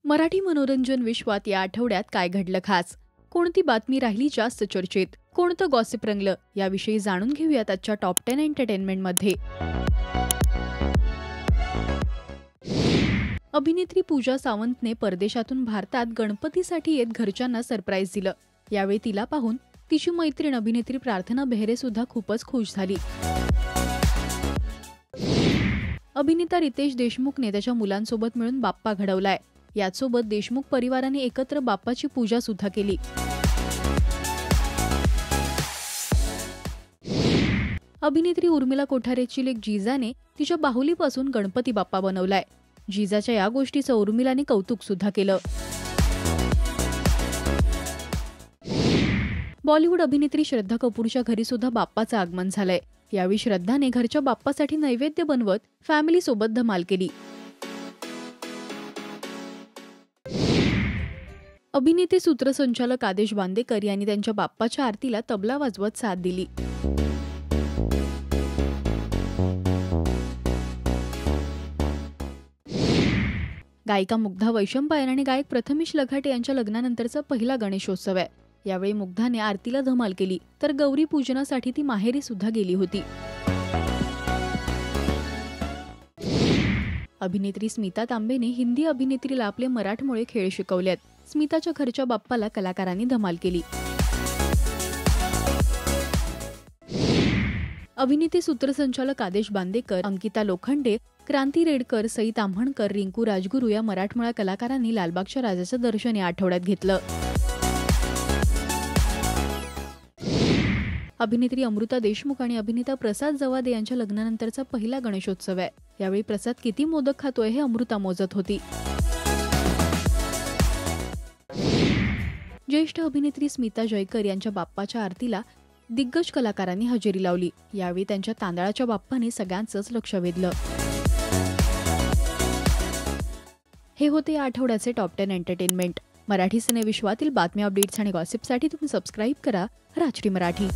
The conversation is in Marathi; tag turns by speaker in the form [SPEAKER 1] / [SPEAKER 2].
[SPEAKER 1] मराठी मनोरंजन विश्वात या आठवड्यात काय घडलं खास? कोणती बातमी राहिली जास्त चर्चेत? कोणतं गॉसिप रंगलं? याविषयी जाणून घेऊयात आजच्या टॉप 10 एंटरटेनमेंटमध्ये. अभिनेत्री पूजा सावंतने परदेशातून भारतात गणपतीसाठी येत घरच्यांना सरप्राईज दिलं. यावेळी तिला पाहून तिची मैत्रीण अभिनेत्री प्रार्थना बेहरे सुद्धा खूपच खुश झाली. अभिनेता रितेश देशमुखने त्याच्या मुलांसोबत मिळून बाप्पा घडवलाय. याचसोबत देशमुख परिवाराने एकत्र बाप्पाची पूजा सुद्धा केली. अभिनेत्री उर्मिला कोठारेची लेक जिजाने तिच्या बाहुलीपासून गणपती बाप्पा बनवलाय. जिजाच्या या गोष्टीचं उर्मिलाने कौतुक सुद्धा केलं. बॉलिवूड अभिनेत्री श्रद्धा कपूरच्या घरी सुद्धा बाप्पाचं आगमन झालंय. यावेळी श्रद्धाने घरच्या बाप्पासाठी नैवेद्य बनवत फॅमिली सोबत धमाल केली. अभिनेते सूत्रसंचालक आदेश बांदेकर यांनी त्यांच्या बाप्पाच्या आरतीला तबला वाजवत साथ दिली. गायिका मुग्धा वैशंपायन आणि गायक प्रथमेश लघाटे यांच्या लग्नानंतरचा पहिला गणेशोत्सव आहे. यावेळी मुग्धाने आरतीला धमाल केली, तर गौरी पूजनासाठी ती माहेरी सुद्धा गेली होती. अभिनेत्री स्मिता तांबेने हिंदी अभिनेत्रीला आपले मराठमोळे खेळ शिकवलेत. स्मिताच्या घरच्या बाप्पाला कलाकारांनी धमाल केली. अभिनेते सूत्रसंचालक आदेश बांदेकर, अंकिता लोखंडे, क्रांती रेडकर, सई ताम्हणकर, रिंकू राजगुरू या मराठमोळ्या कलाकारांनी लालबागच्या राजाचं दर्शन या आठवड्यात घेतलं. अभिनेत्री अमृता देशमुख आणि अभिनेता प्रसाद जवादे यांच्या लग्नानंतरचा पहिला गणेशोत्सव आहे. यावेळी प्रसाद किती मोदक खातोय हे अमृता मोजत होती. ज्येष्ठ अभिनेत्री स्मिता जयकर यांच्या बाप्पाच्या आरतीला दिग्गज कलाकारांनी हजेरी लावली. यावेळी त्यांच्या तांदळाच्या बाप्पाने सगळ्यांचंच लक्ष वेधलं. हे होते या आठवड्याचे टॉप 10 एंटरटेनमेंट. मराठी सिनेविश्वातील बातम्या, अपडेट्स आणि गॉसिपसाठी तुम्ही सबस्क्राईब करा राजश्री मराठी.